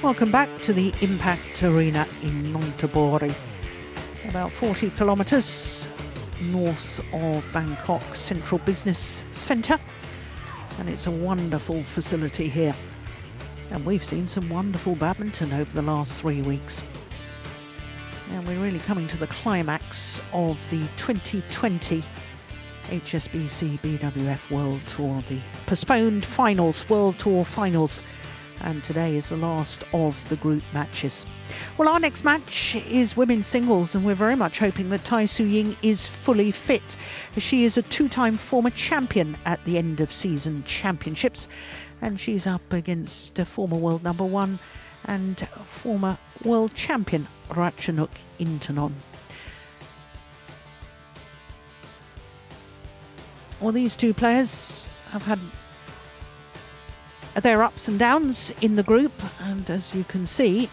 Welcome back to the Impact Arena in Nonthaburi, about 40 kilometres north of Bangkok Central Business Centre, and it's a wonderful facility here, and we've seen some wonderful badminton over the last 3 weeks, and we're really coming to the climax of the 2020 HSBC BWF World Tour, the postponed finals, World Tour finals, and today is the last of the group matches. Well, our next match is women's singles, and we're very much hoping that Tai Tzu Ying is fully fit. She is a two-time former champion at the end of season championships, and she's up against a former world number one and former world champion Ratchanok Intanon. Well, these two players have had their ups and downs in the group, and as you can see,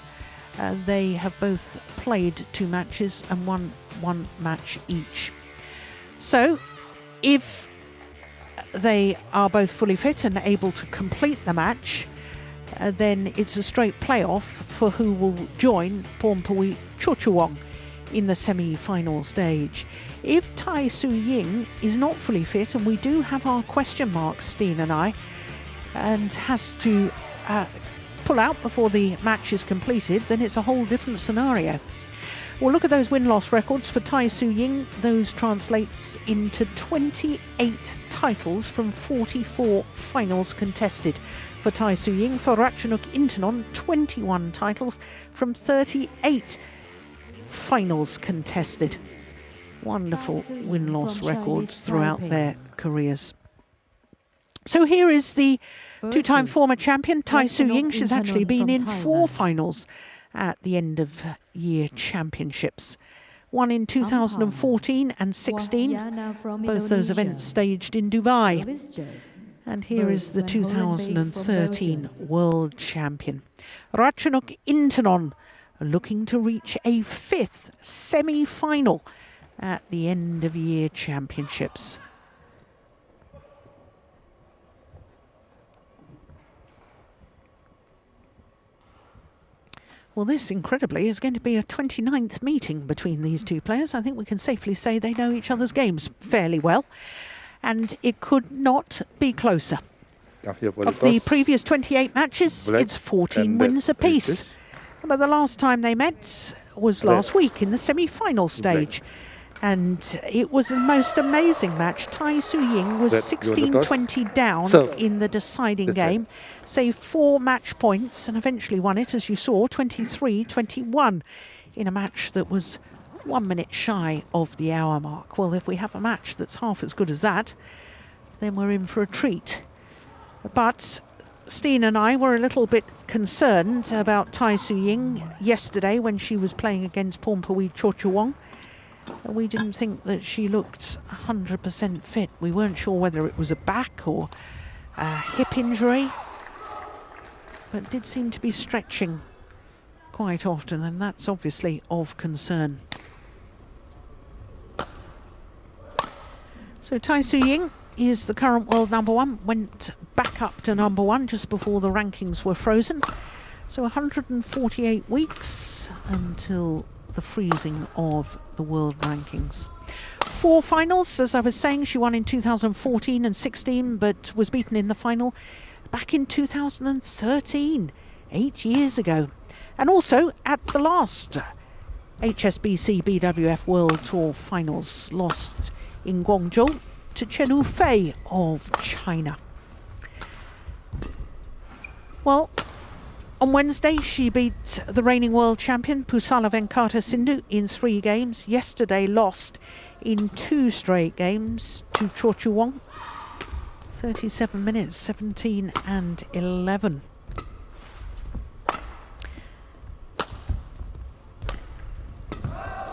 they have both played two matches and won one match each. So if they are both fully fit and able to complete the match, then it's a straight playoff for who will join Pornpui Chochuwong in the semi-final stage. If Tai Tzu Ying is not fully fit, and we do have our question marks, Steen and I, and has to pull out before the match is completed, then it's a whole different scenario. Well, look at those win-loss records for Tai Tzu Ying. Those translates into 28 titles from 44 finals contested for Tai Tzu Ying. For Ratchanok Intanon, 21 titles from 38 finals contested. Wonderful win-loss records throughout their careers. So here is the two-time former champion, Tai Tzu Ying. She's actually been in 4 finals at the end of year championships. One in 2014 and 16, both those events staged in Dubai. And here is the 2013 world champion. Ratchanok Intanon looking to reach a 5th semi-final at the end of year championships. Well, this, incredibly, is going to be a 29th meeting between these two players. I think we can safely say they know each other's games fairly well, and it could not be closer. Of the previous 28 matches, it's 14 wins apiece. But the last time they met was last week in the semi-final stage, and it was the most amazing match. Tai Tzu Ying was 16-20 down in the deciding game, saved 4 match points and eventually won it, as you saw, 23-21 in a match that was 1 minute shy of the hour mark. Well, if we have a match that's half as good as that, then we're in for a treat. But Steen and I were a little bit concerned about Tai Tzu Ying yesterday when she was playing against Pornpui Chochuwong. We didn't think that she looked 100% fit. We weren't sure whether it was a back or a hip injury, but did seem to be stretching quite often, and that's obviously of concern. So Tai Tzu Ying is the current world number one, went back up to number one just before the rankings were frozen. So 148 weeks until the freezing of the world rankings. 4 finals, as I was saying. She won in 2014 and 16, but was beaten in the final back in 2013, 8 years ago. And also at the last HSBC BWF World Tour finals, lost in Guangzhou to Chen Fei of China. Well, on Wednesday, she beat the reigning world champion Pusala Venkata Sindhu in 3 games. Yesterday, lost in 2 straight games to Chochuwong. 37 minutes, 17 and 11.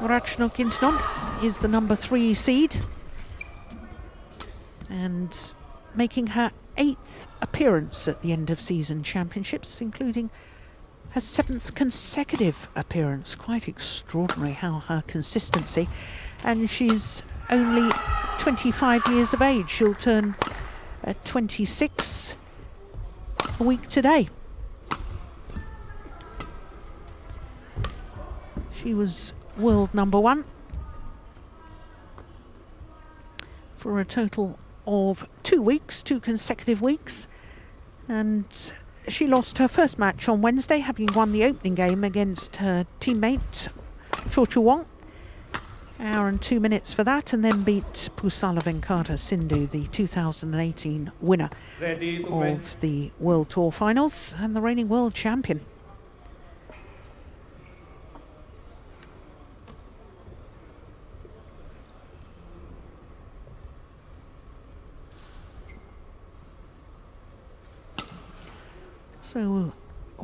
Ratchanok Intanon is the number 3 seed and making her 8th appearance at the end of season championships, including her 7th consecutive appearance. Quite extraordinary how her consistency, and she's only 25 years of age. She'll turn 26 a week today. She was world number 1 for a total of 2 weeks, 2 consecutive weeks. And she lost her first match on Wednesday, having won the opening game against her teammate Wong. Hour and 2 minutes for that, and then beat Pusala Venkata Sindhu, the 2018 winner of the World Tour Finals and the reigning world champion. So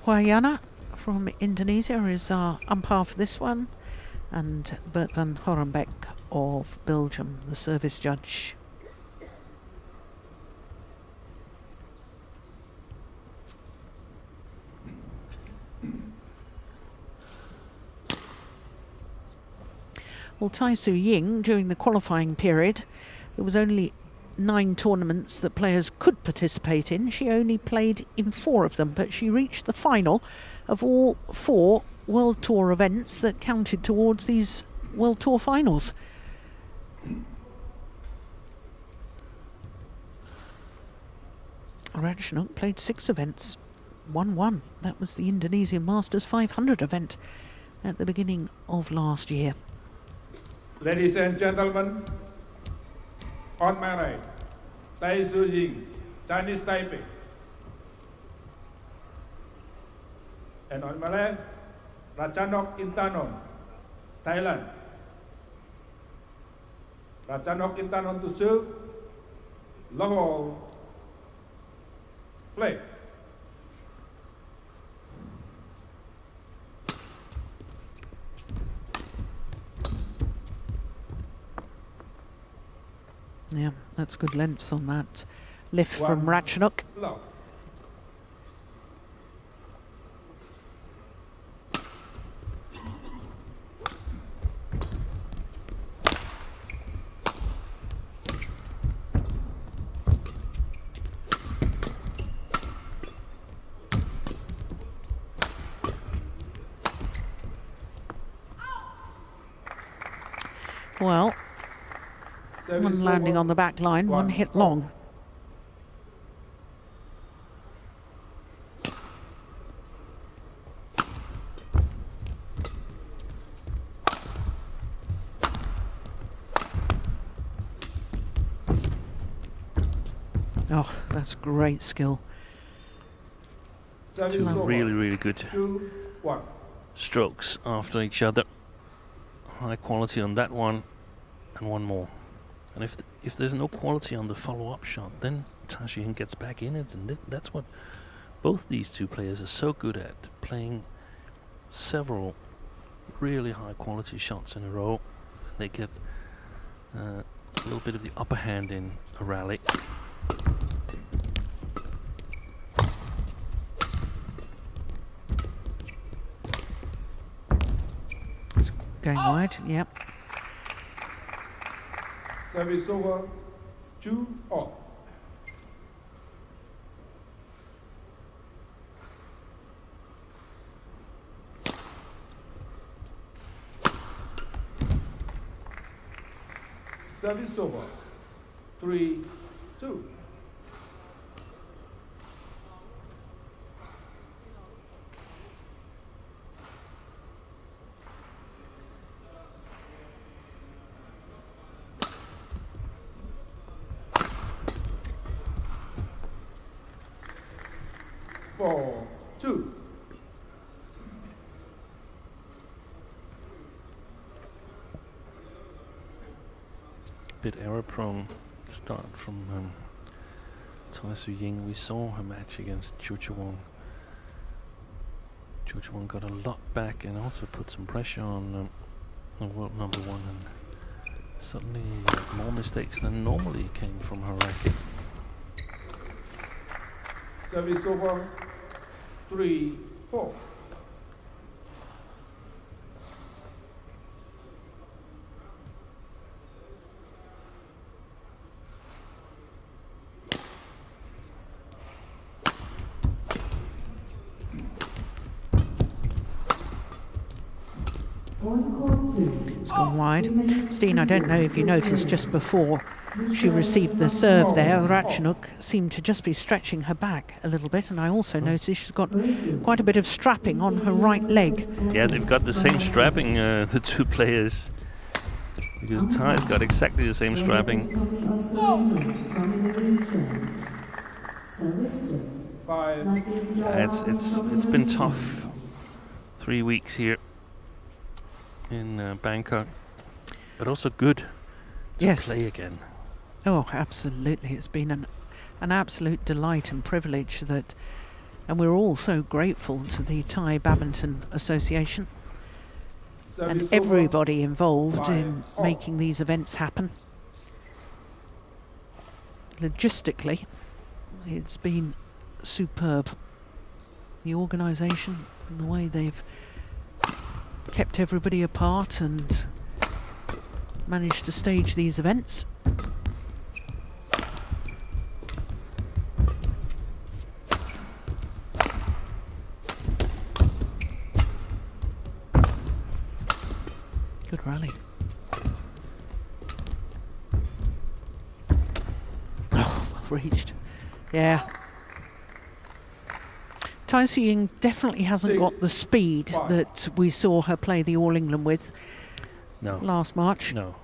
Wayana from Indonesia is our umpire for this one, and Bert van Horenbeck of Belgium, the service judge. Well, Tai Tzu Ying, during the qualifying period, there was only 9 tournaments that players could participate in. She only played in 4 of them, but she reached the final of all 4 World Tour events that counted towards these World Tour finals. Ratchanok played 6 events, won 1. That was the Indonesian Masters 500 event at the beginning of last year. Ladies and gentlemen, on my right, Tai Tzu Ying, Chinese Taipei. And on my left, Ratchanok Intanon, Thailand. Ratchanok Intanon to serve, love all, play. Yeah, that's good lengths on that lift from Ratchanok. Love. Well, one landing on the back line, one hit long. Oh, that's great skill. Two really, really good strokes after each other. High quality on that one, and one more. And if there's no quality on the follow-up shot, then Tai Tzu Ying gets back in it, and that's what both these two players are so good at, playing several really high quality shots in a row. They get a little bit of the upper hand in a rally. It's going wide, yep. Service over, 2-all. Service over, 3-2. Bit error-prone start from Tai Tzu Ying. We saw her match against Wong. Wong got a lot back and also put some pressure on world number 1, and suddenly more mistakes than normally came from her racket. Service over, 3-4. It's gone wide. Steen, I don't know if you noticed just before she received the serve there, Ratchanok seemed to just be stretching her back a little bit, and I also noticed she's got quite a bit of strapping on her right leg. Yeah, they've got the same strapping, the two players, because Tai's got exactly the same strapping. 5. It's been tough 3 weeks here in Bangkok, but also good to Yes. play again. Oh, absolutely. It's been an absolute delight and privilege that, and we're all so grateful to the Thai Badminton Association and everybody involved in making these events happen. Logistically, it's been superb. The organisation and the way they've kept everybody apart and managed to stage these events. Good rally. Oh, reached. Yeah. Tai Tzu Ying definitely hasn't got the speed that we saw her play the All England with last March. No.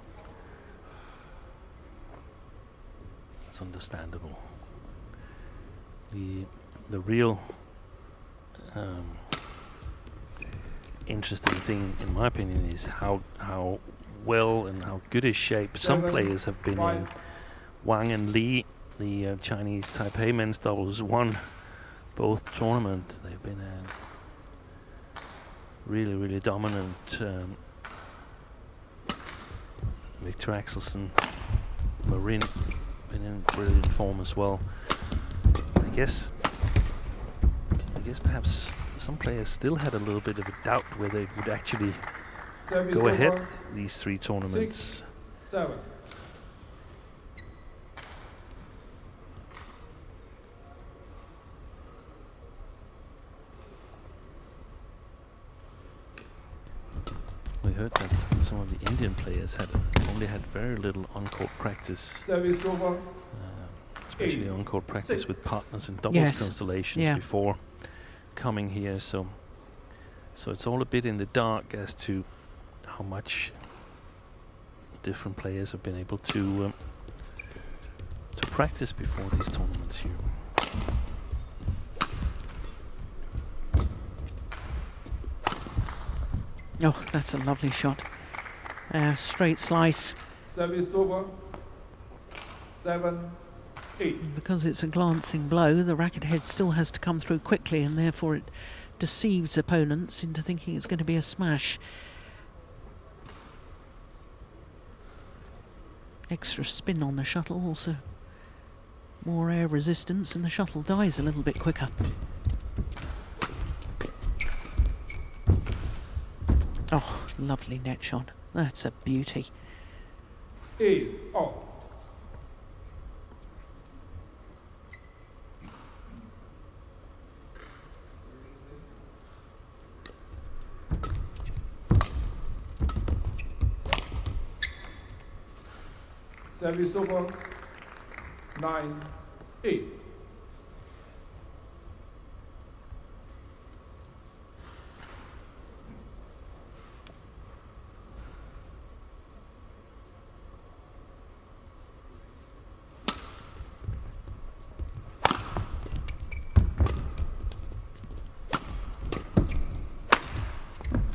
That's understandable. The real interesting thing, in my opinion, is how well and how good a shape some players have been in. Wang and Li, the Chinese Taipei men's doubles, won both tournaments. They've been really, really dominant. Victor Axelsen, Marin, been in brilliant form as well. I guess perhaps some players still had a little bit of a doubt whether it would actually go ahead these 3 tournaments. 6, 7. We heard that some of the Indian players only had very little on-court practice, Service over. especially on-court practice with partners in doubles constellations before coming here. So it's all a bit in the dark as to how much different players have been able to practice before these tournaments here. Oh, that's a lovely shot. Straight slice. Service over. 7, 8. Because it's a glancing blow, the racket head still has to come through quickly, and therefore it deceives opponents into thinking it's going to be a smash. Extra spin on the shuttle, also more air resistance, and the shuttle dies a little bit quicker. Oh, lovely net shot. That's a beauty. 8, off. Service over. 9, 8.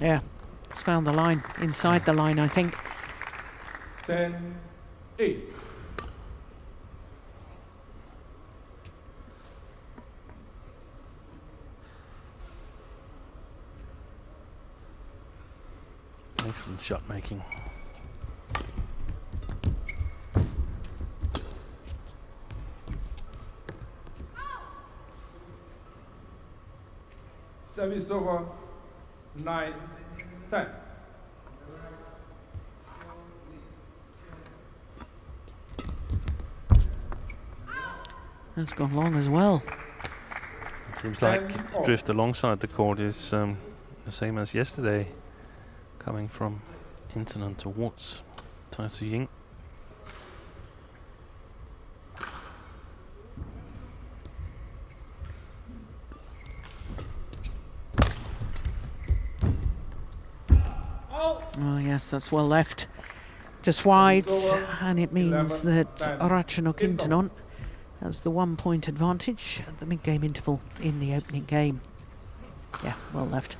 Yeah, it's found the line, inside the line, I think. 10, 8. Excellent shot making. Service over. 9, 10. That's gone long as well. It seems like drift alongside the court is the same as yesterday, coming from Intanon towards Tai Tzu Ying. Oh yes, that's well left. Just wide, and it means that Ratchanok Intanon has the 1 point advantage at the mid-game interval in the opening game. Yeah, well left.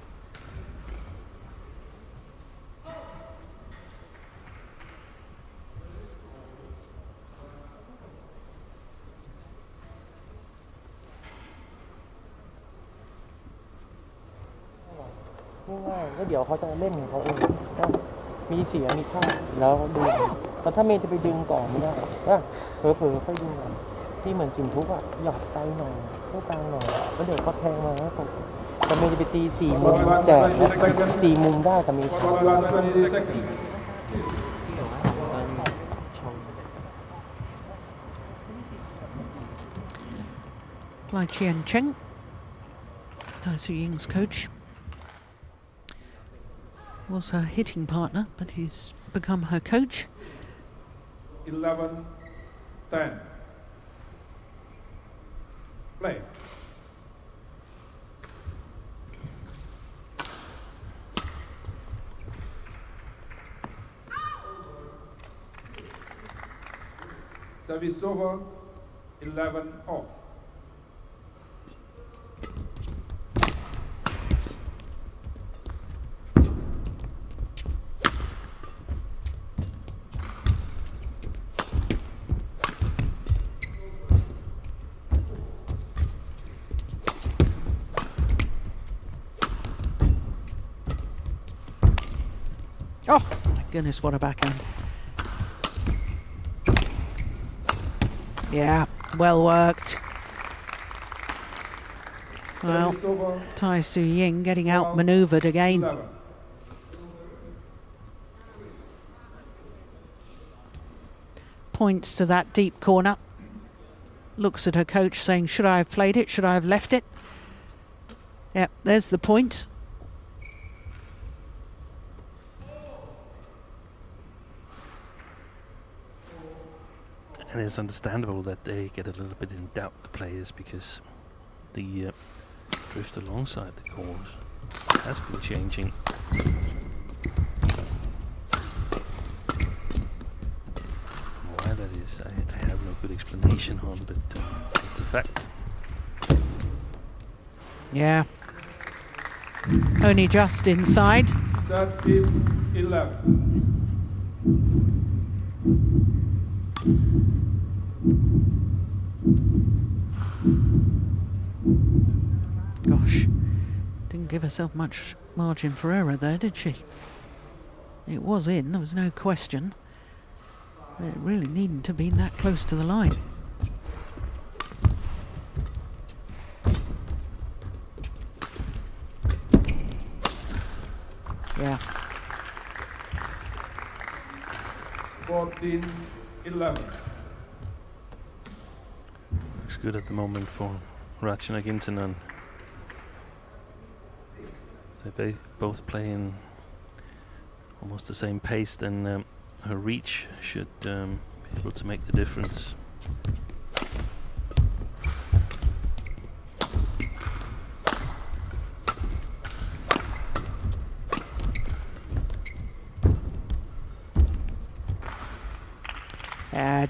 ง่ายๆแล้วเดี๋ยวเขาจะเล่นของเขาเองนะมีเสียงมีท่าแล้วดึงแล้วถ้าเมย์จะไปดึงก่อนไม่ได้เผลอๆค่อยดึงก่อนที่เหมือนจิมทุกอะหยอดไกลหน่อยเข้ากลางหน่อยแล้วเดี๋ยวเขาแทงมาแล้วแต่เมย์จะไปตี4 มุมแจกนะ4 มุมได้แต่เมย์ 20 seconds. Lai Chien Cheng, Tai Tzu Ying's coach, was her hitting partner, but he's become her coach. 11, 10. Play. Service over, 11 all. Oh, my goodness, what a backhand. Yeah, well worked. Well, Service over, Tai Tzu Ying getting outmaneuvered again. 11. Points to that deep corner. Looks at her coach saying, should I have played it? Should I have left it? Yep, there's the point. And it's understandable that they get a little bit in doubt, the players, because the drift alongside the course has been changing. Why that is, I have no good explanation on, but it's a fact. Yeah. Only just inside. 13, 11. Gosh, didn't give herself much margin for error there, did she? It was in, there was no question. It really needn't have been that close to the line. Yeah. 14, 11. Looks good at the moment for Ratchanok Intanon. They both play in almost the same pace, then her reach should be able to make the difference.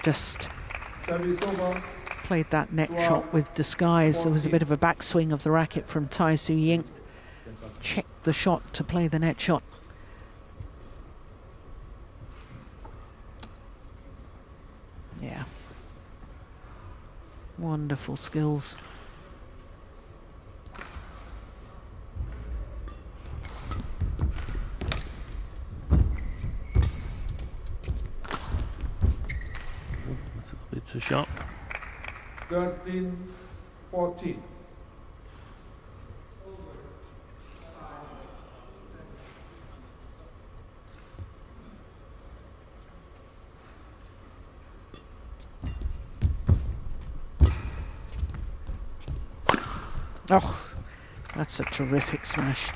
Just Service over, played that net shot with disguise. There was a bit of a backswing of the racket from Tai Tzu Ying. Checked the shot to play the net shot. Yeah. Wonderful skills. It's a shot. 13, 14. Oh, that's a terrific smash.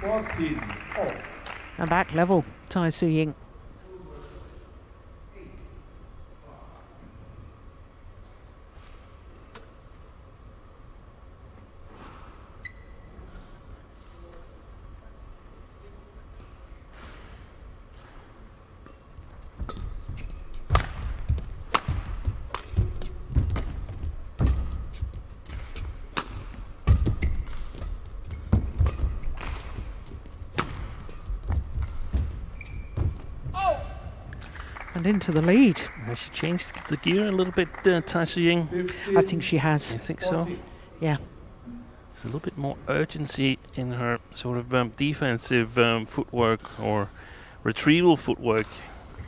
14, all. And back level, Tai Tzu Ying. And into the lead. Has she changed the gear a little bit, Tai Tzu Ying? 15, I think she has. You think so? 14. Yeah. There's a little bit more urgency in her sort of defensive footwork or retrieval footwork.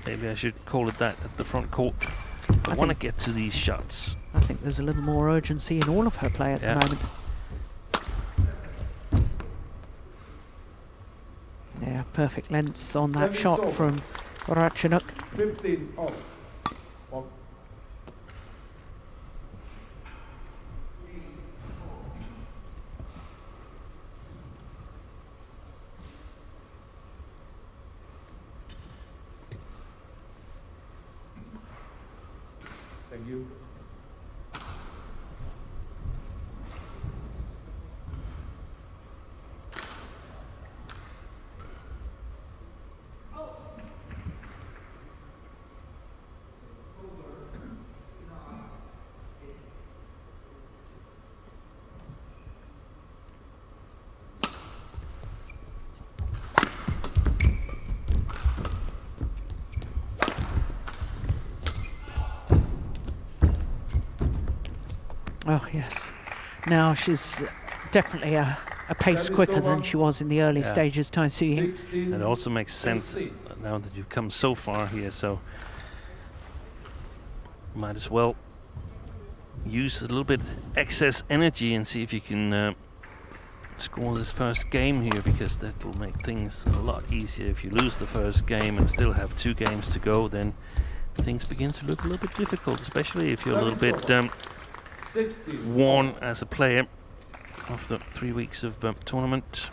Maybe I should call it that at the front court. I want to get to these shots. I think there's a little more urgency in all of her play at the moment. Yeah, perfect lengths on that Service shot over. from Ratchanok. 15 off. Off. Thank you. Oh yes. Now she's definitely a pace Service quicker over. than she was in the early Yeah. stages, Tai Tzu Ying. 16, It also makes sense 16. now that you've come so far here, so might as well use a little bit excess energy and see if you can score this first game here, because that will make things a lot easier. If you lose the first game and still have 2 games to go, then things begin to look a little bit difficult, especially if you're a little bit 16. worn as a player after 3 weeks of tournament.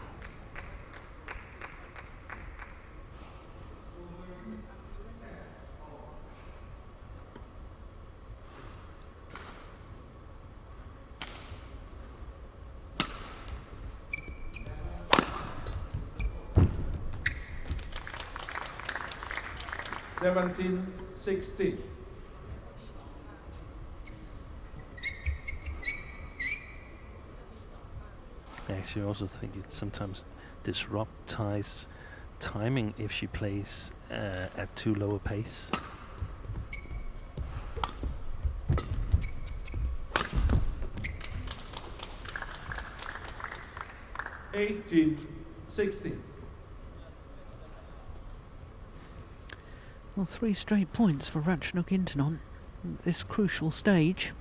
Seventeen, 16. I actually also think it sometimes disrupt Tai's timing if she plays at too low a pace. Eighteen, 16. Well, 3 straight points for Ratchanok Intanon at this crucial stage.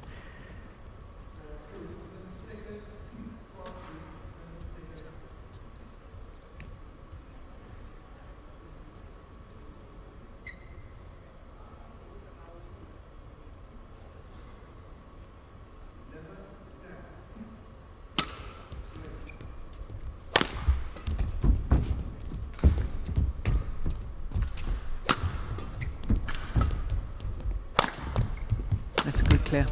That's a good clear.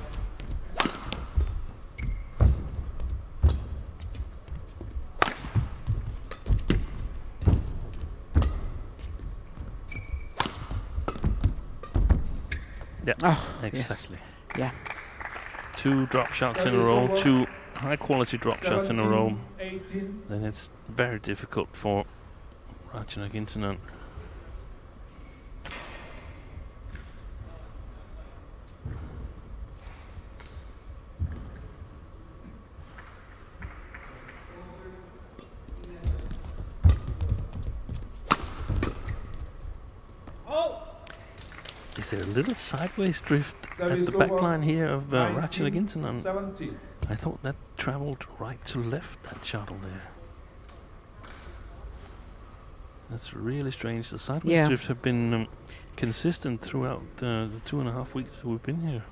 Yeah, Oh, exactly. Yes. Yeah. 2 drop shots in a Service row, over. 2 high quality drop shots in a row. 18. Then it's very difficult for Ratchanok Intanon. Is there a little sideways drift at Service the back over. line here of 19, Ratchanok Intanon? 17. I thought that travelled right to left, that shuttle there. That's really strange. The sideways Yeah. drifts have been consistent throughout the 2.5 weeks that we've been here.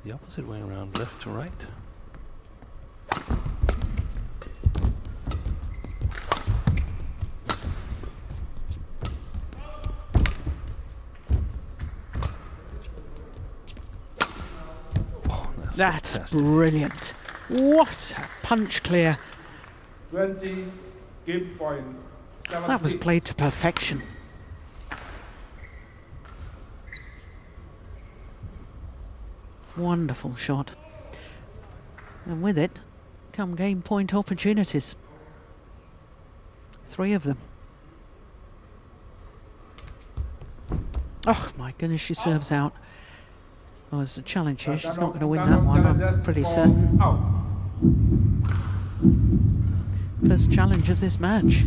The opposite way around, left to right. That's fantastic. brilliant. What a punch clear. 20, game point, 17. That was played to perfection. Wonderful shot. And with it come game point opportunities. 3 of them. Oh my goodness, she serves out. Oh, there's a challenge here. She's not going to win that one, I'm pretty certain. Out. First challenge of this match.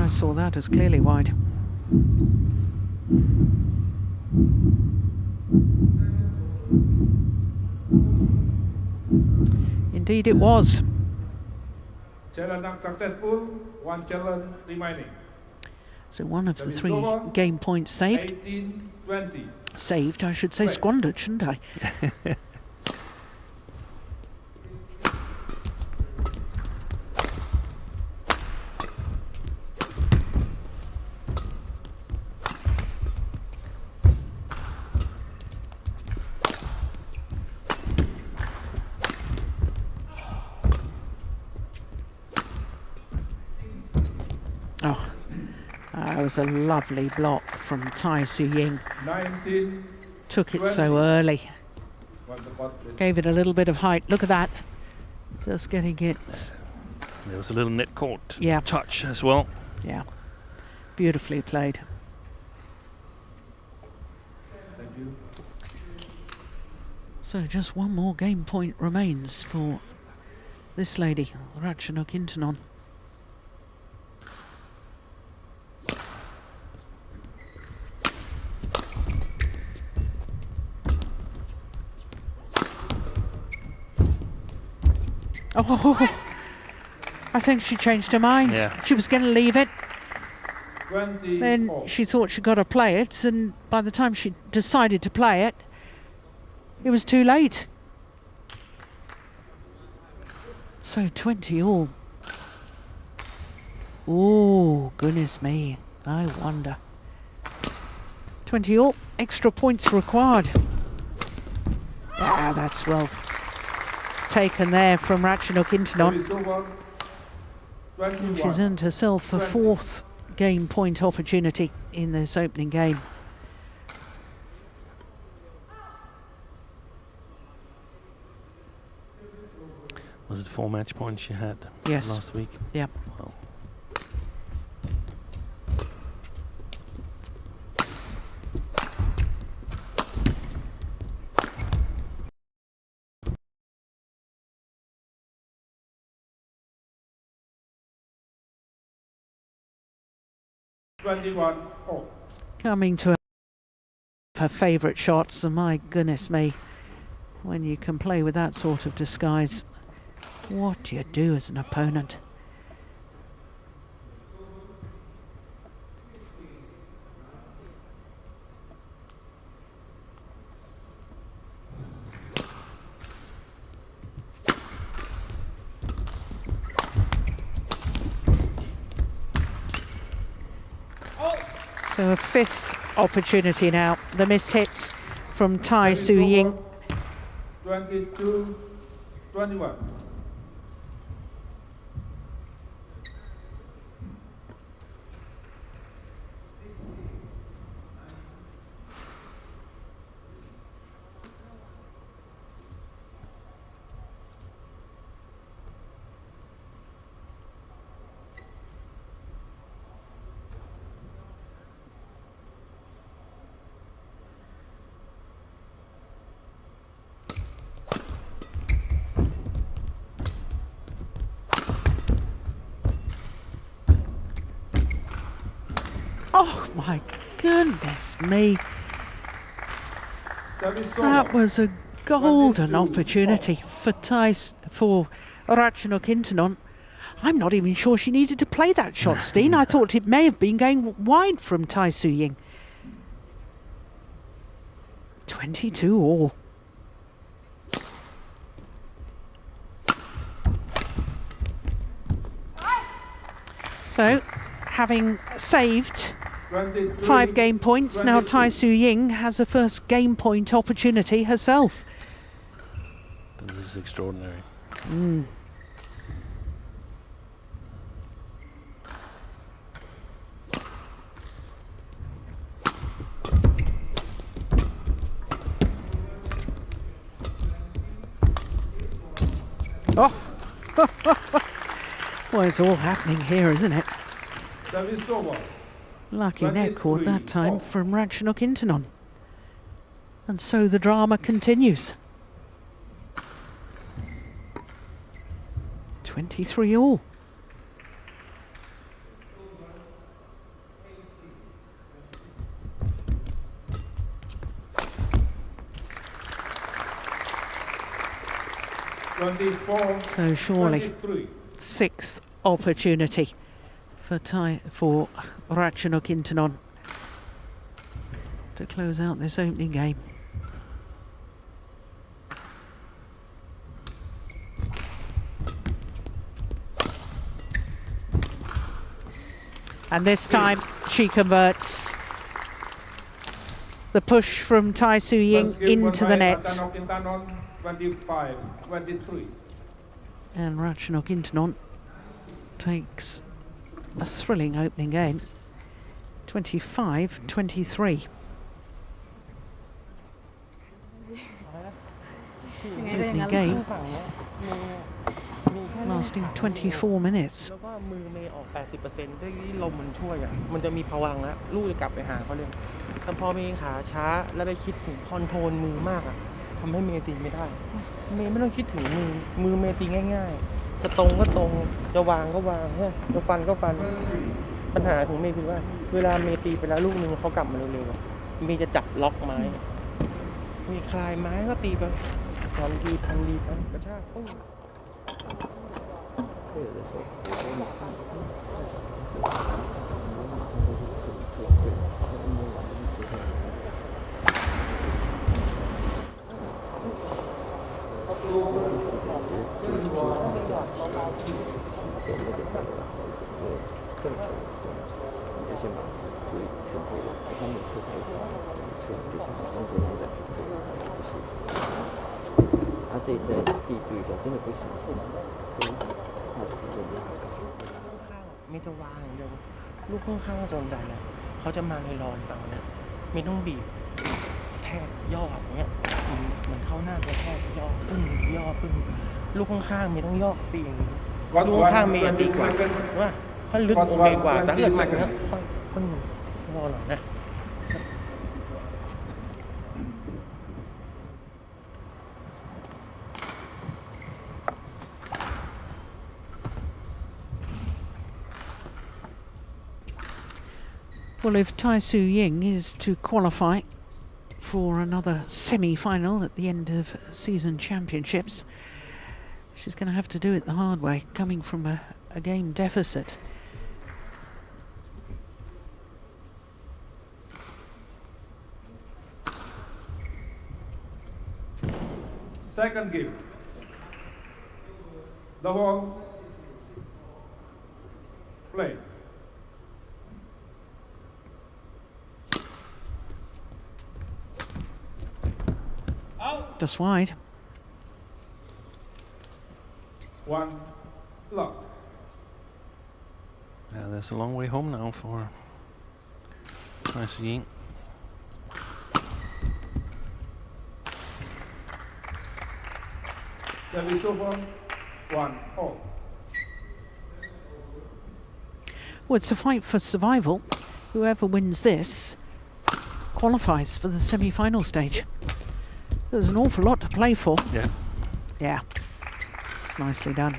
I saw that as clearly wide. Indeed it was. Challenge successful, 1 challenge remaining. So one of the Service 3 over. game points saved. 18, 20. Saved, I should say, Right. squandered, shouldn't I? Oh, that was a lovely block from Tai Tzu Ying. 19, Took it 20. so early. was the bot is Gave it a little bit of height. Look at that. Just getting it. There was a little net court Yeah. touch as well. Yeah. Beautifully played. Thank you. So just one more game point remains for this lady, Ratchanok Intanon. Oh, I think she changed her mind. Yeah. She was going to leave it. 20. Then she thought she got to play it, and by the time she decided to play it, it was too late. So 20 all. Oh, goodness me. I wonder. 20 all. Extra points required. Ah, that's well taken there from Ratchanok Intanon. Service over. 21. She's earned herself a 4th game point opportunity in this opening game. Was it 4 match points she had Yes. last week? Yep. Wow. Oh, Coming to her favourite shots, and my goodness me, when you can play with that sort of disguise, what do you do as an opponent? So a 5th opportunity now. The miss hit from Tai Tzu Ying. 22, 21. Oh my goodness me. Service That over. was a golden 22. opportunity for Ratchanok Intanon. I'm not even sure she needed to play that shot, Steen. I thought it may have been going wide from Tai Tzu Ying. 22 all. So, having saved 23, 5 game points. Now 22. Tai Tzu Ying has a first game point opportunity herself. This is extraordinary. Oh, well, it's all happening here, isn't it? Service over. Lucky net cord 23 that time off. from Ratchanok Intanon. And so the drama continues. 23 all. So surely 23. 6th opportunity for Ratchanok Intanon to close out this opening game. And this time she converts. The push from Tai Tzu Ying First game won into by the net. Ratchanok Intanon, 25, 23. And Ratchanok Intanon takes a thrilling opening game, 25-23. Opening game lasting 24 minutes. แล้วก็มือเมย์ออก 80% ด้วยที่ลมมันช่วยอ่ะมันจะมีพวังค์แล้วลูกจะกลับไปหาเขาเลยแต่พอเมย์ขาช้าแล้วไปคิดถึงคอนโทรลมือมากอ่ะทำให้เมย์ตีไม่ได้เมย์ไม่ต้องคิดถึงมือเมย์ตีง่ายๆจะตรงก็ตรงจะวางก็วางจะฟันก็ฟันปัญหาของเมย์คือว่าเวลาเมย์ตีไปแล้วลูกนึงเขากลับมาเร็วๆเมย์จะจับล็อกไม้มีคลายไม้ก็ตีไปพันทีไปกระชากปึ้ง 这一再记住一下，真的不行，可以那这个也好搞。 ไม่จะวางอย่างเดียวลูกข้างๆโซนใดเนี่ยเขาจะมาลอยๆฝั่งเนี่ยไม่ต้องบีบแทกย่ออย่างเงี้ยเหมือนเข้าหน้าไปแทกย่อปึ้งย่อปึ้งลูกข้างๆไม่ต้องย่อปีอย่างนี้ลูกข้างๆเมย์ดีกว่าว่าถ้าลึกโอเคกว่าแต่ถ้าเกิดมันเนี่ยค่อยปึ้งรอหน่อยนะ Well, if Tai Tzu Ying is to qualify for another semi-final at the end of season championships, she's going to have to do it the hard way, coming from a game deficit. Second game. The ball. Play. Just wide. 1 lock. Yeah, there's a long way home now for Tai Tzu Ying. Service over. 1 all. Well, it's a fight for survival. Whoever wins this qualifies for the semi-final stage. There's an awful lot to play for. Yeah. Yeah, it's nicely done.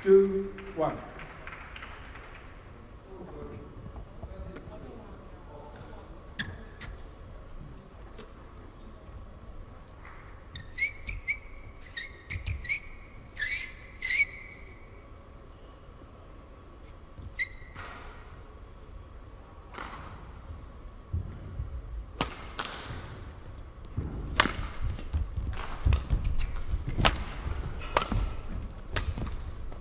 2 1.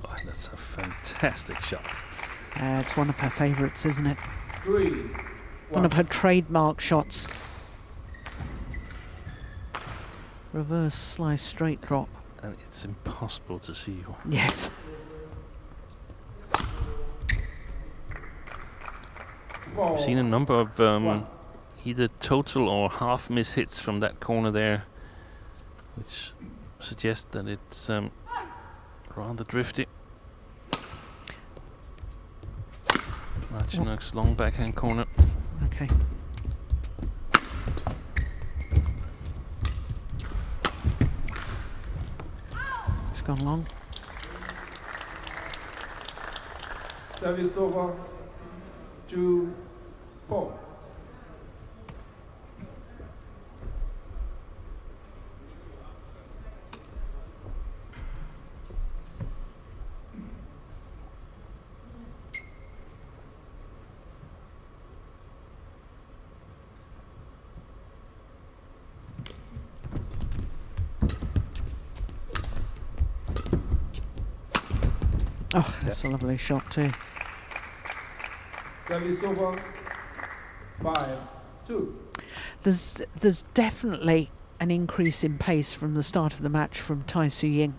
Oh, that's a fantastic shot. It's one of her favourites, isn't it? 3, One of her trademark shots. Reverse slice straight drop. And it's impossible to see. Yes. I've seen a number of either total or half miss hits from that corner there, which suggests that it's rather drifty. Ratchanok's long backhand corner. Okay. It's gone long. Service over. 2, 4. Oh, that's a lovely shot too. Service over. 5, 2. There's definitely an increase in pace from the start of the match from Tai Tzu Ying.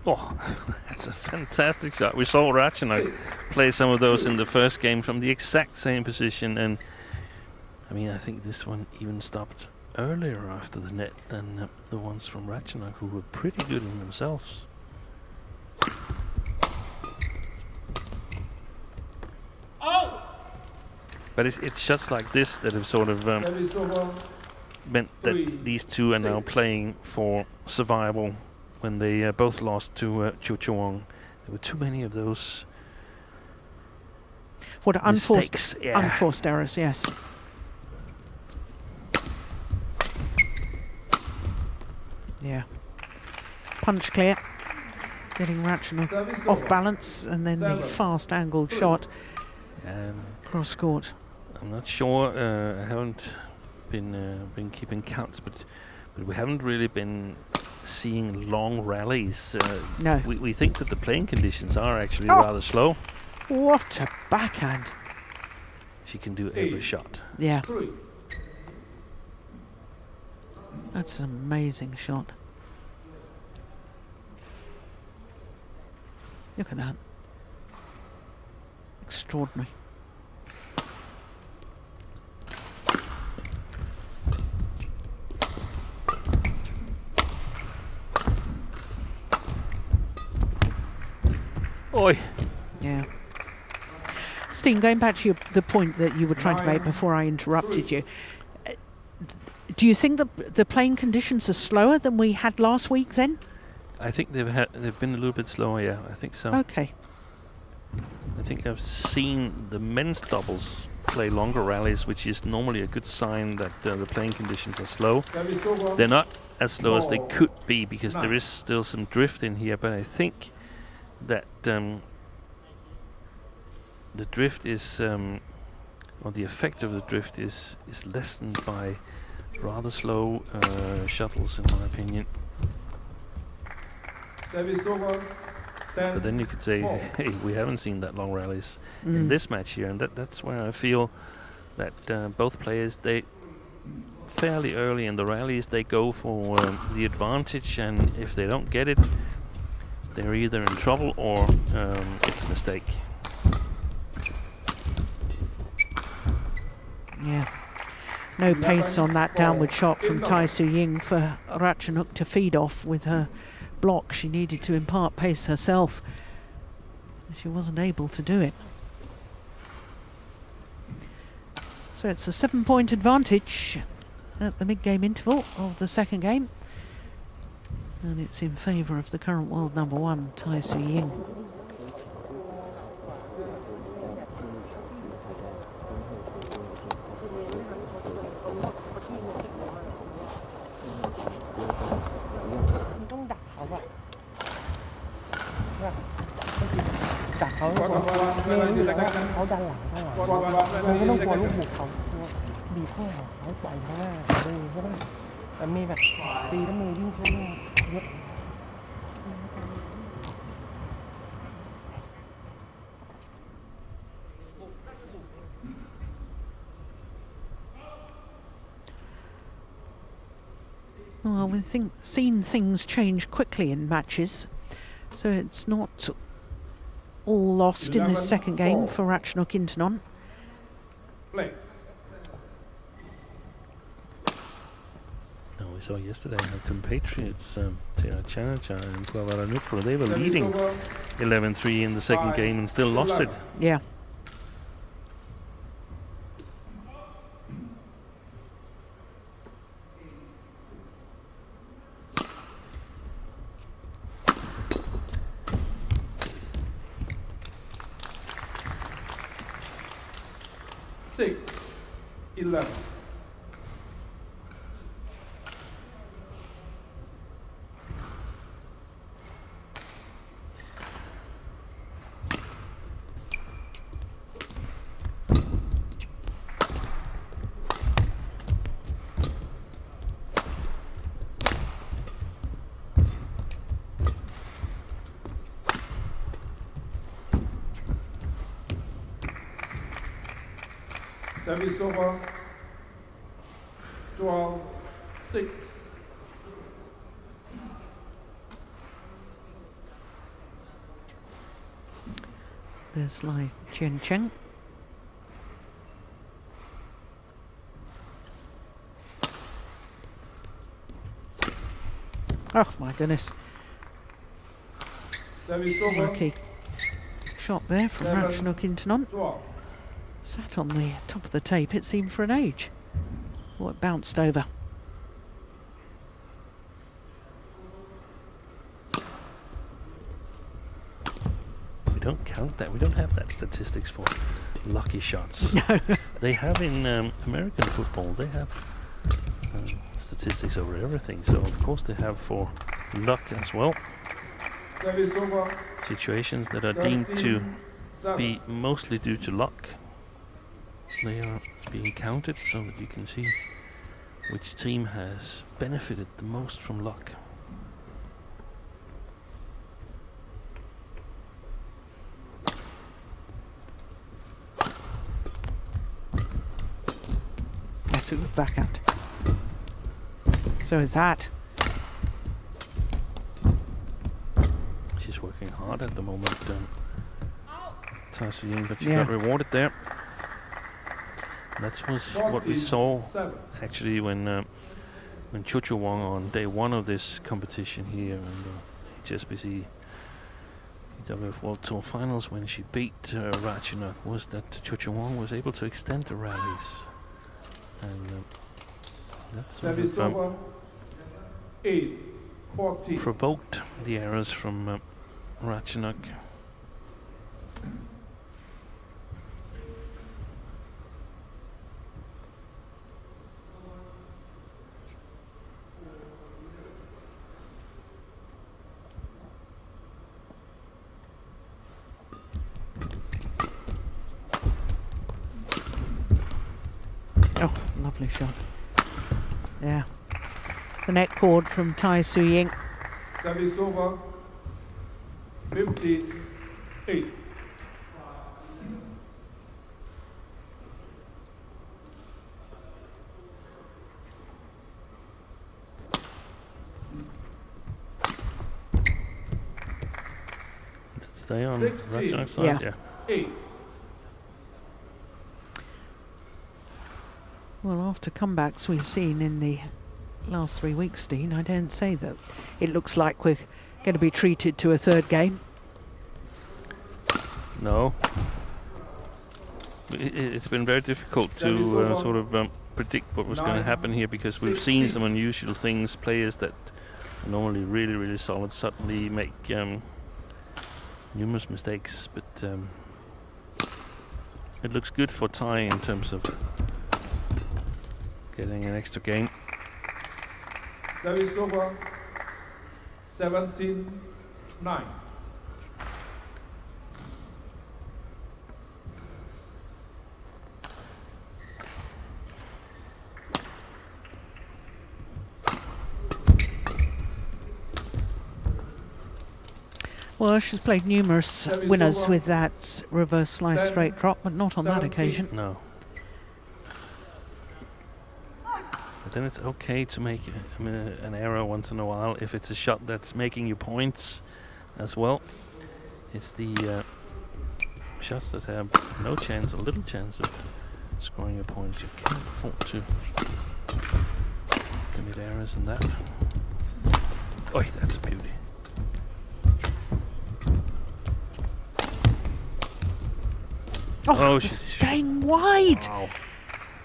Oh, that's a fantastic shot. We saw Ratchanok play some of those in the first game from the exact same position, and I mean, I think this one even stopped earlier after the net than the ones from Ratchanok, who were pretty good in themselves. But it's shots like this that have sort of Service over. meant that these two are now playing for survival when they both lost to Chuchuang. There were too many of those What unforced, mistakes. Yeah. unforced errors, yes. Yeah. Punch clear. Getting Ratchanok Service off over. balance, and then the 7, fast angled shot Um, cross court. I'm not sure. I haven't been keeping counts, but we haven't really been seeing long rallies. No. We think that the playing conditions are actually Oh. rather slow. What a backhand. She can do every 8. shot. Yeah, 3. that's an amazing shot. Look at that. Extraordinary. Oi! Yeah. Steen, going back to the point that you were trying to make 9, before I interrupted 3. you, do you think the playing conditions are slower than we had last week then? I think they've been a little bit slower. Yeah, I think so. Okay. I think I've seen the men's doubles play longer rallies, which is normally a good sign that the playing conditions are slow. Service over. They're not as slow as they 4, could be because there 9. is still some drift in here, but I think that the drift is, or the effect of the drift is lessened by rather slow shuttles, in my opinion. Service over. 10, But then you could say, 4. hey, we haven't seen that long rallies in this match here, and that's where I feel that both players, they fairly early in the rallies, they go for the advantage, and if they don't get it, they're either in trouble or it's a mistake. Yeah. No pace on that downward shot from Tai Tzu Ying for Ratchanok to feed off with her block. She needed to impart pace herself. She wasn't able to do it. So it's a 7-point advantage at the mid-game interval of the second game. And it's in favour of the current world number 1, Tai Tzu Ying. บีบข้อเขาปล่อยหน้าดูก็ได้แต่มีแบบตีแล้วมือวิ่งขึ้นยก Well, we've seen things change quickly in matches, so it's not all lost in this second game for Ratchanok Intanon. Play. No, we saw yesterday our compatriots, Ratchanok and Ratchanok, they were leading 11-3 in the second game and still lost it. Yeah. Six, 11. Service over. 12-6. There's Lai Chen Cheng. Oh my goodness. Service over. Lucky shot there from Ratchanok Intanon. 12. Sat on the top of the tape, it seemed, for an age. Oh, it bounced over. We don't count that. We don't have that statistics for lucky shots. No. They have in American football, they have statistics over everything. So of course they have for luck as well. Service over. Situations that are deemed to be mostly due to luck. They are being counted so that you can see which team has benefited the most from luck. Yes, it was backhand. So is that. She's working hard at the moment, Tai Tzu Ying, but she Yeah. got rewarded there. That was what we saw 7. actually when Cho Wong on day one of this competition here in the HSBC BWF World Tour finals, when she beat Ratchanok, was that Cho Wong was able to extend the rallies, and that's sort Service of over. 8-14. provoked the errors from Ratchanok. Oh, lovely shot. Yeah. The net cord from Tai Tzu Ying. Service over. 58. Stay on 16. Ratchanok's side, Yeah. yeah. 8. Well, after comebacks we've seen in the last 3 weeks, Dean, I don't say that it looks like we're going to be treated to a third game. No. It's been very difficult to sort of predict what was going to happen here, because we've seen some unusual things. Players that are normally really, really solid suddenly make numerous mistakes, but it looks good for Tai in terms of getting an extra game. Service over. 17-9. Well, she's played numerous Service winners over. with that reverse slice 10, straight drop, but not on that 17. occasion. No. But then it's okay to make an error once in a while if it's a shot that's making you points as well. It's the shots that have no chance, a little chance of scoring a point. You can't afford to commit errors in that. Oh, that's a beauty. Oh, she's going wide. Wow.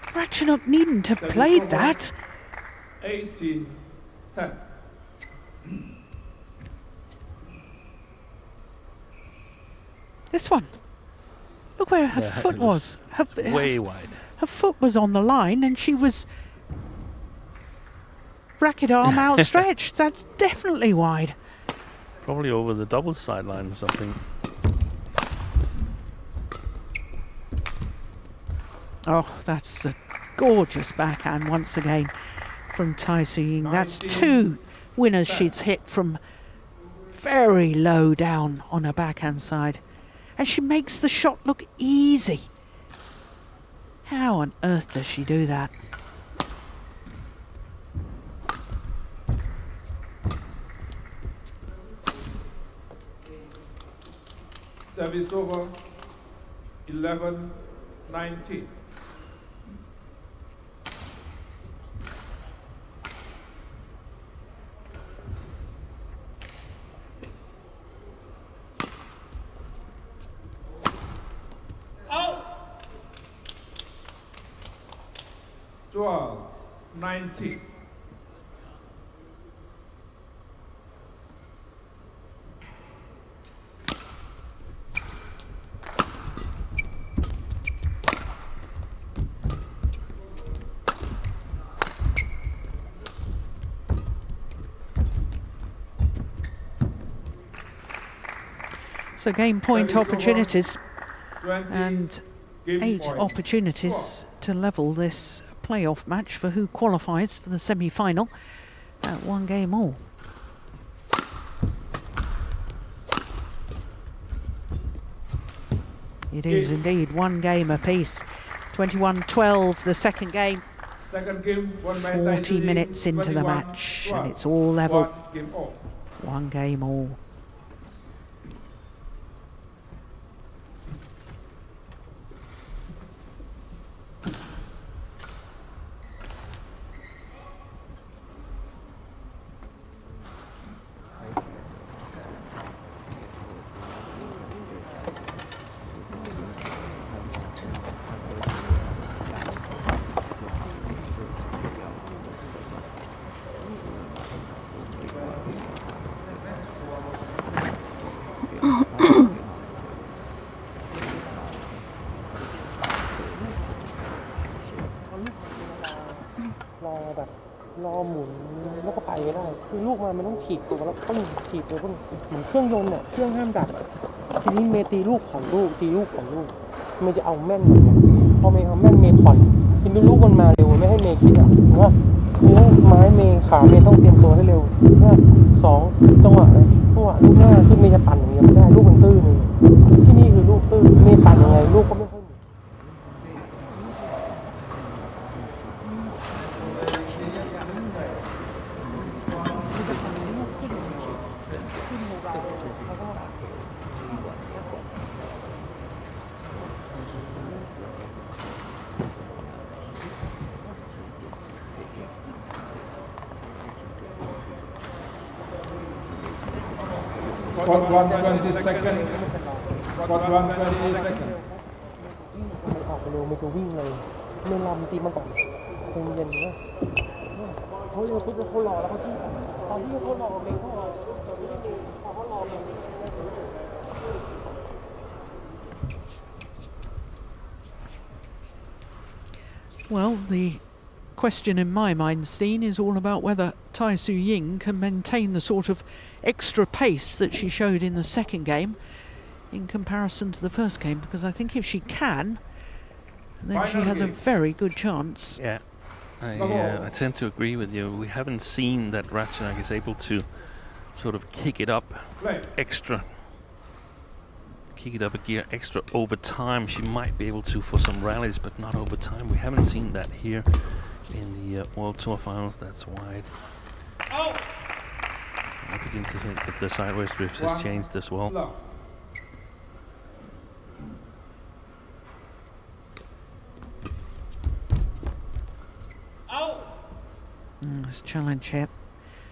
Ratchanok needn't have Service played over. that. 18, 10. This one. Look where her Yeah, foot it was. was way wide. Her foot was on the line and she was racket arm outstretched. That's definitely wide. Probably over the double sideline or something. Oh, that's a gorgeous backhand once again from Tai Tzu Ying. That's 19, two winners she's hit from very low down on her backhand side. And she makes the shot look easy. How on earth does she do that? Service over. 11, 19. Out. 12, 19. So game point Service over. opportunities 20. and Game 8 point. opportunities to level this playoff match for who qualifies for the semi-final at 1 game all. It is indeed 1 game apiece. 21-12 the second game, Second game, 1 by Tai 40 Tzu Ying, minutes into the 21, match 12. and it's all level. 1 game all. 1 game all.รอหมุนแล้วก็ไปไม่ได้คือลูกมันต้องถีบตัวแล้วปึ้งถีบตัวปึ้งเหมือนเครื่องยนต์เนี่ยเครื่องห้ามดับทีนี้เมย์ตีลูกของลูกตีลูกของลูกเมย์จะเอาแม่นอย่างเงี้ยพอเมย์ทำแม่นเมย์ผ่อนทีนี้ลูกมันมาเร็วไม่ให้เมย์คิดอ่ะว่านิ้วไม้เมย์ขาเมย์ต้องเตรียมตัวให้เร็วว่า2จังหวะเลยจังหวะลูกหน้าคือเมย์จะปั่นอย่างเงี้ยไม่ได้ลูกมันตื้นเลยที่นี่คือลูกตื้นเมย์ปั่นยังไงลูกก็ไม่ค่อยหมุน Got 120 seconds. Got 120 seconds. ไม่ออกไปเร็วไม่จะวิ่งเลยไม่รอมันตีมาก่อนใจเย็นๆนะเขาเร็วปุ๊บแล้วเขารอแล้วเขาที่ตอนที่เขารอเมย์เขารอพอเขารอเมย์ Well, the question in my mind, Steen, is all about whether Tai Tzu Ying can maintain the sort of extra pace that she showed in the second game in comparison to the first game, because I think if she can, then she has a very good chance. Yeah, I tend to agree with you. We haven't seen that Ratchanok is able to sort of kick it up Play. extra kick it up a gear extra over time. She might be able to for some rallies, but not over time. We haven't seen that here in the World Tour finals. That's wide. I begin to think that the sideways drift has changed as well. Love. This challenge here.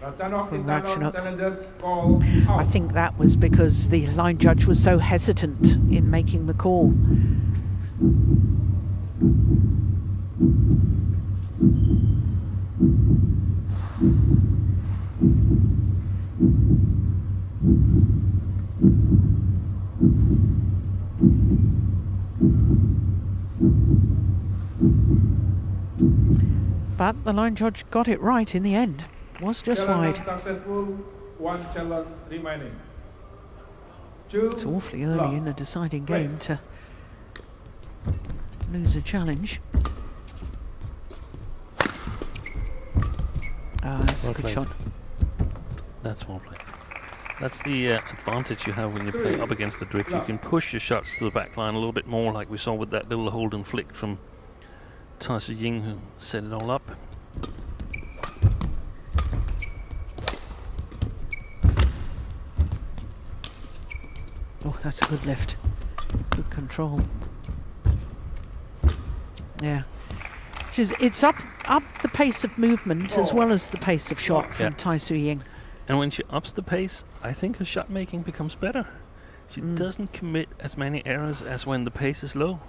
Ratchanok From Intanon Ratchanok. challenges call out. I think that was because the line judge was so hesitant in making the call. But the line judge got it right in the end. Was just Challenge wide. successful, one challenge remaining. Two, It's awfully early love. in a deciding game to lose a challenge. Ah, that's a Well good played. shot. That's well played. That's the advantage you have when you play up against the drift. You can push your shots to the back line a little bit more, like we saw with that little hold and flick from Tai Tzu Ying, who set it all up. Oh, that's a good lift. Good control. Yeah. It's up the pace of movement as well as the pace of shot from Yeah. Tai Tzu Ying. And when she ups the pace, I think her shot making becomes better. She doesn't commit as many errors as when the pace is low.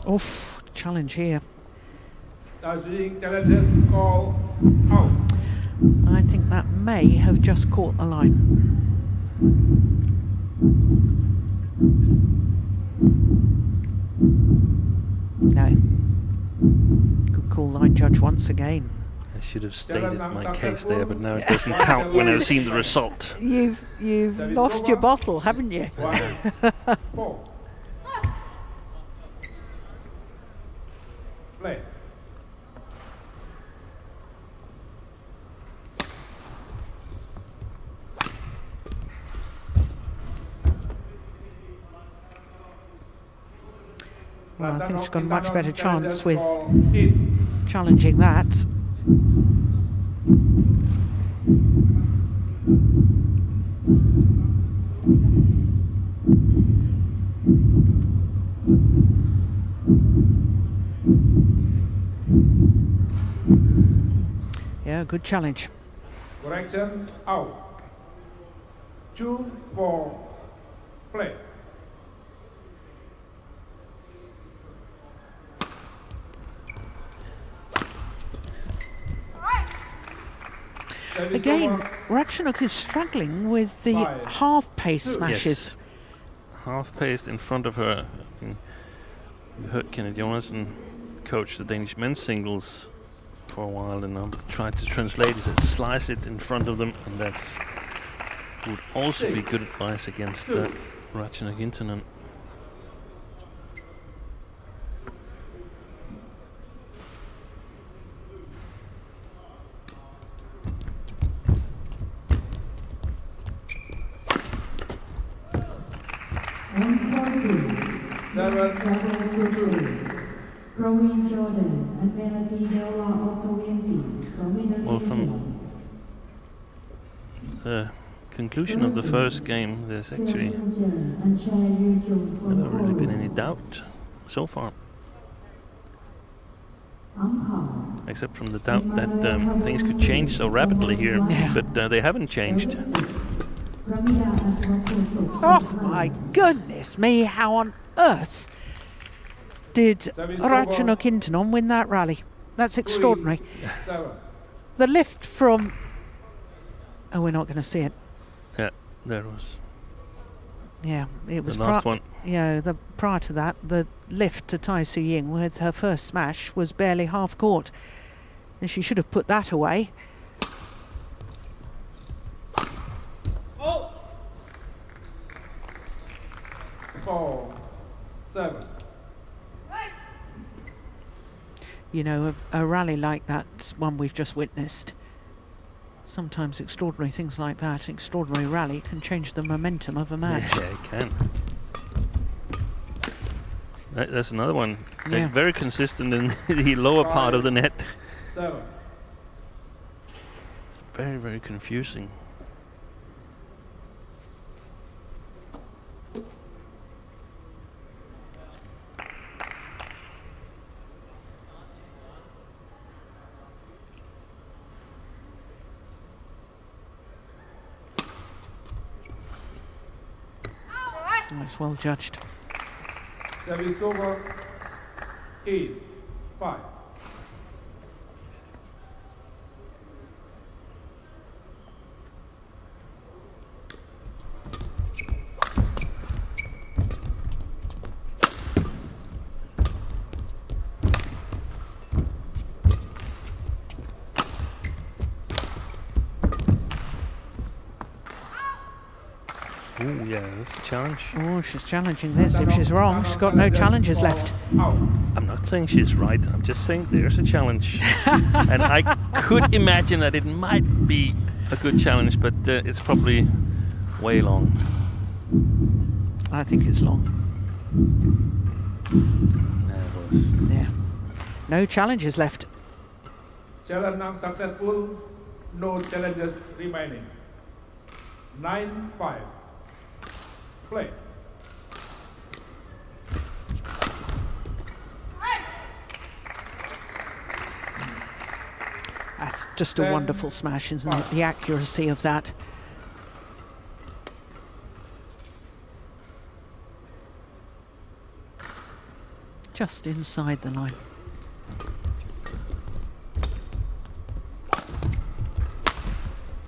Oof, challenge here. Tai Tzu Ying challenges call out. I think that may have just caught the line. No. Good call, line judge once again. I should have stated my case there, but now it doesn't count when I've seen the result. You've lost your bottle, haven't you? 1-4. Play. Well, I think she's got a much better chance with Call in. challenging that. Yeah, good challenge. Correction, out. 2-4, play. Service Again, over. Ratchanok is struggling with the 5, half-pace 2. smashes. Yes. Half-paced in front of her. I mean, you heard Kenneth Jonassen coach the Danish men's singles for a while, and I'm trying to translate it as slice it in front of them, and that's would also be good advice against Ratchanok Intanon. Rowan Jordan and Melody Della Ottowenzi from Well, Indonesia. from the conclusion of the first game, there's actually never really been any doubt so far, except from the doubt that things could change so rapidly here, but they haven't changed. Oh my goodness me, how on earth did Ratchanok Intanon win that rally? That's extraordinary. 7. The lift from... Oh, we're not going to see it. Yeah, there was Yeah, it was the last one. Yeah, prior to that, the lift to Tai Tzu Ying with her first smash was barely half court. And she should have put that away. Four, 7. You know, a rally like that one we've just witnessed, sometimes extraordinary things like that, extraordinary rally can change the momentum of a match. Yeah, it can. That's another one. They're Yeah. very consistent in the lower part of the net. 7. It's very, very confusing. That's well judged. Service over. 8, 5. Oh yeah, that's a challenge. Oh, she's challenging this. If she's wrong, she's got no challenges left. Out. I'm not saying she's right, I'm just saying there's a challenge. And I could imagine that it might be a good challenge, but it's probably way long. I think it's long. Yeah, it was. Yeah. No challenges left. Challenge unsuccessful. No challenges remaining. 9, 5. Play. That's just a wonderful smash, isn't it? The accuracy of that. Just inside the line.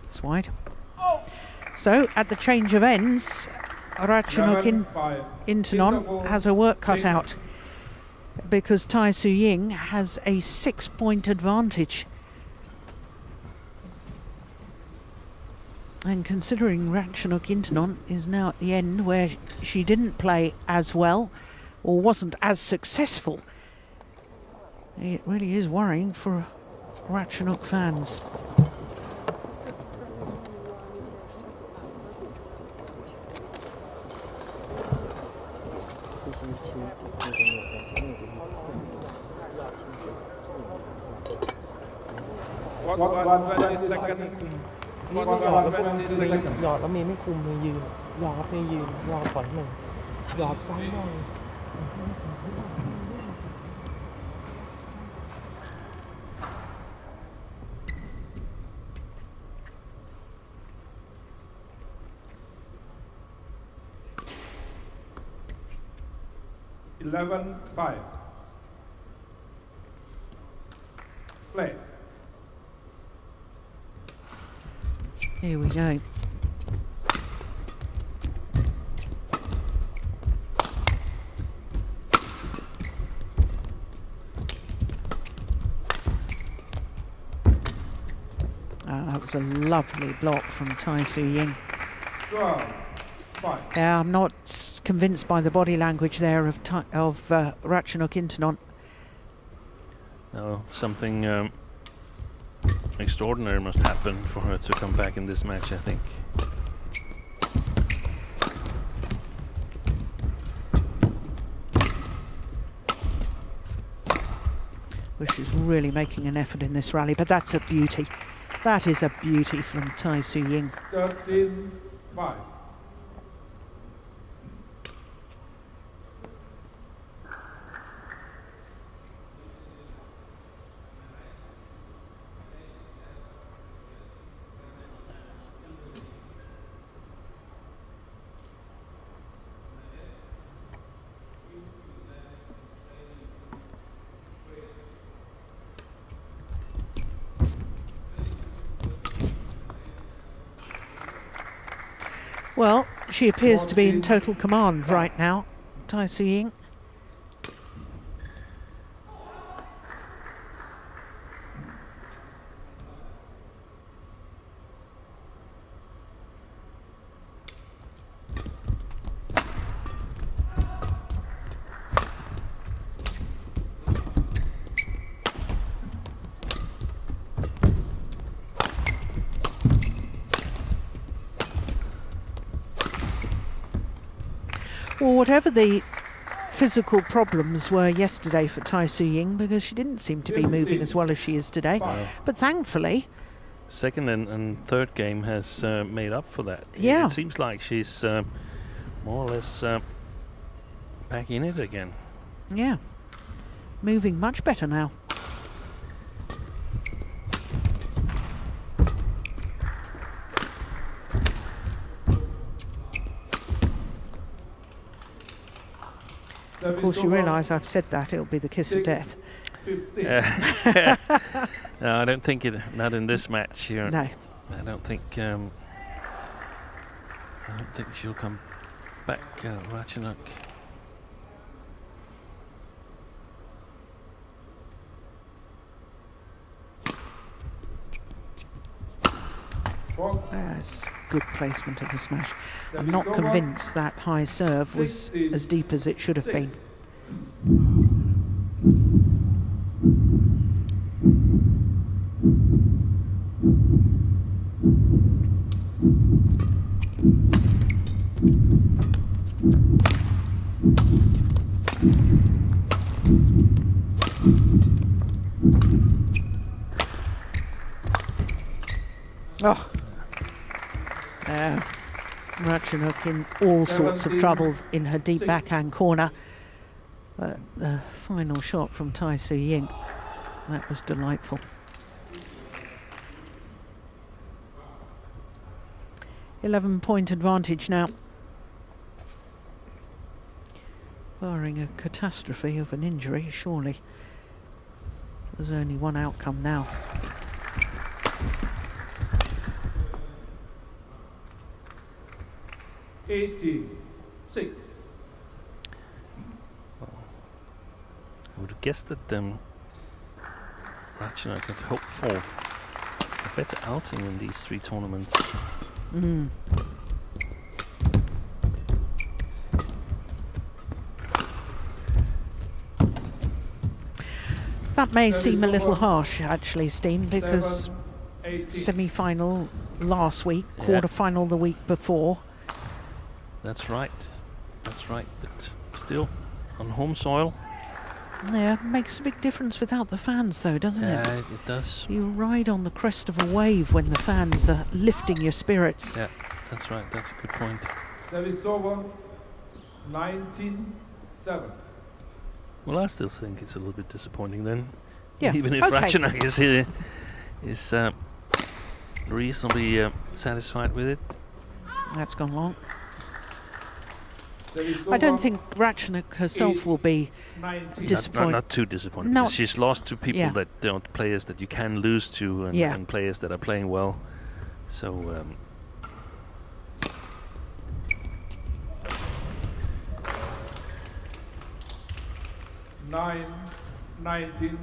It's wide. So, at the change of ends, Ratchanok 11, 5. Intanon has her work cut out because Tai Tzu Ying has a 6-point advantage. And considering Ratchanok Intanon is now at the end where she didn't play as well or wasn't as successful, it really is worrying for Ratchanok fans. What 20 seconds? นี่ก็หยอดแล้วหยอดแล้วเมย์ไม่คุมเลยยืนหยอดเมย์ยืนหยอดก่อนหนึ่งหยอดซ้ายหน่อย 11, 5. Play. Here we go. That was a lovely block from Tai Tzu Ying. 12, 5. Yeah, I'm not convinced by the body language there of Ratchanok Intanon. No, something extraordinary must happen for her to come back in this match, I think. Well, she's really making an effort in this rally, but that's a beauty. That is a beauty from Tai Tzu Ying. 13, 5. Well, she appears to be in total command right now, Tai Tzu Ying. for whatever the physical problems were yesterday for Tai Tzu Ying, because she didn't seem to be moving as well as she is today. But thankfully, second and third game has made up for that. Yeah. It seems like she's more or less back in it again. yeah, moving much better now. Of course, you realise I've said that, it'll be the kiss of death. No, I don't think not in this match here. No. I don't think she'll come back, Ratchanok. That's good placement of the smash. I'm not convinced that high serve was as deep as it should have been. Oh, Ratchanok in all sorts of trouble in her deep backhand corner. But the final shot from Tai Tzu Ying, that was delightful. 11-point advantage now. Barring a catastrophe of an injury, surely there's only one outcome now. $18-6. I would have guessed that Ratchanok had hoped for a better outing in these three tournaments. Mm. That may seem a little harsh, actually, Steen, because semi-final last week, Yeah. quarter-final the week before. That's right. That's right. But still, on home soil. Yeah, makes a big difference without the fans, though, doesn't it? It does. You ride on the crest of a wave when the fans are lifting your spirits. Yeah, that's right. That's a good point. Service over. 19-7. Well, I still think it's a little bit disappointing then. Yeah, Even if okay. Ratchanok is reasonably satisfied with it. That's gone long. Service I don't over. think Ratchanok herself will be 19. disappointed. Not too disappointed. No. Because she's lost to people Yeah. that don't players that you can lose to, and, Yeah. and players that are playing well. So. 19.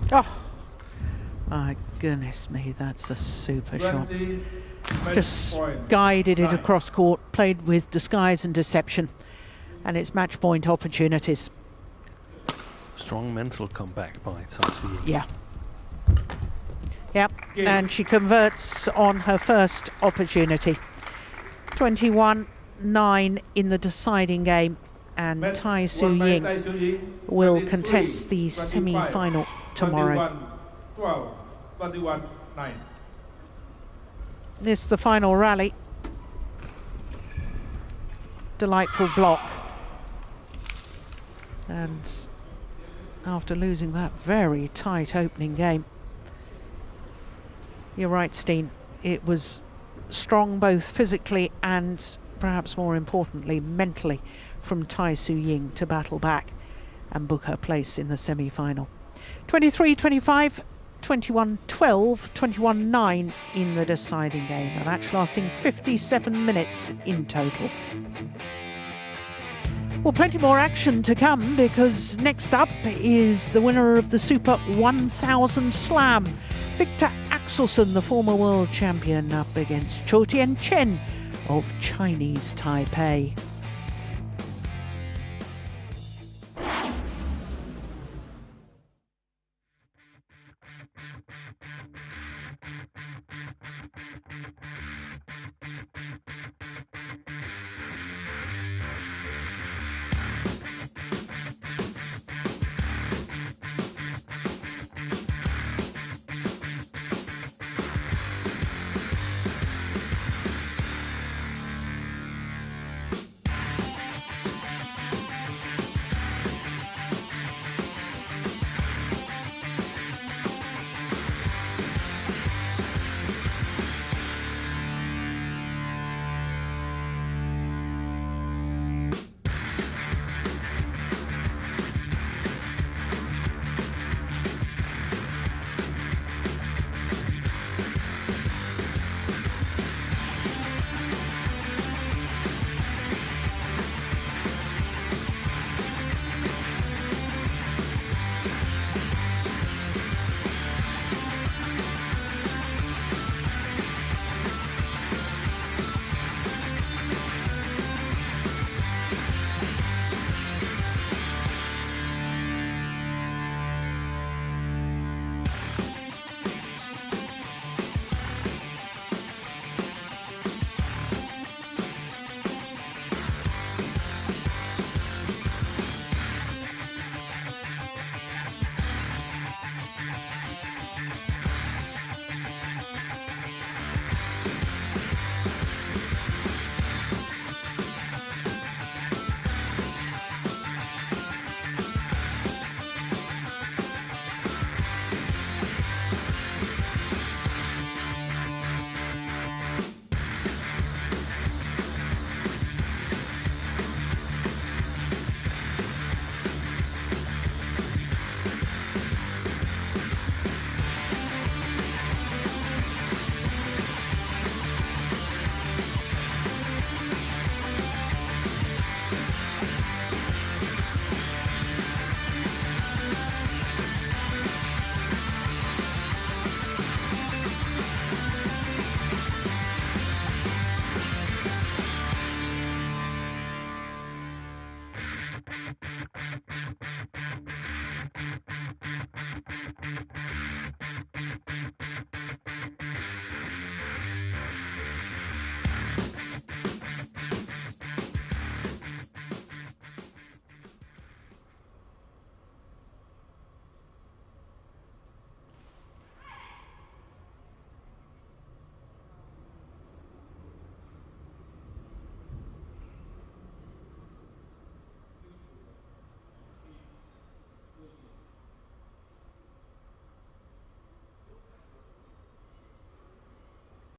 Oh, my goodness me, that's a super shot. 20. Just point. guided it 9. across court, played with disguise and deception, and it's match point opportunities. Strong mental comeback by Tai Tzu Ying. Yeah. Yep, Game. and she converts on her first opportunity. 21-9 in the deciding game, and Match Tai Tzu won by Ying Tai Tzu Ying, will 23, contest the 25, semi-final tomorrow. 21-12, 21-9. This is the final rally. Delightful block. And after losing that very tight opening game, you're right, Steen, it was strong both physically and perhaps more importantly mentally from Tai Tzu Ying to battle back and book her place in the semi-final. 23-25, 21-12, 21-9 in the deciding game, a match lasting 57 minutes in total. Well, plenty more action to come, because next up is the winner of the Super 1000 Slam, Victor Axelsen, the former world champion, up against Cho Tien Chen of Chinese Taipei.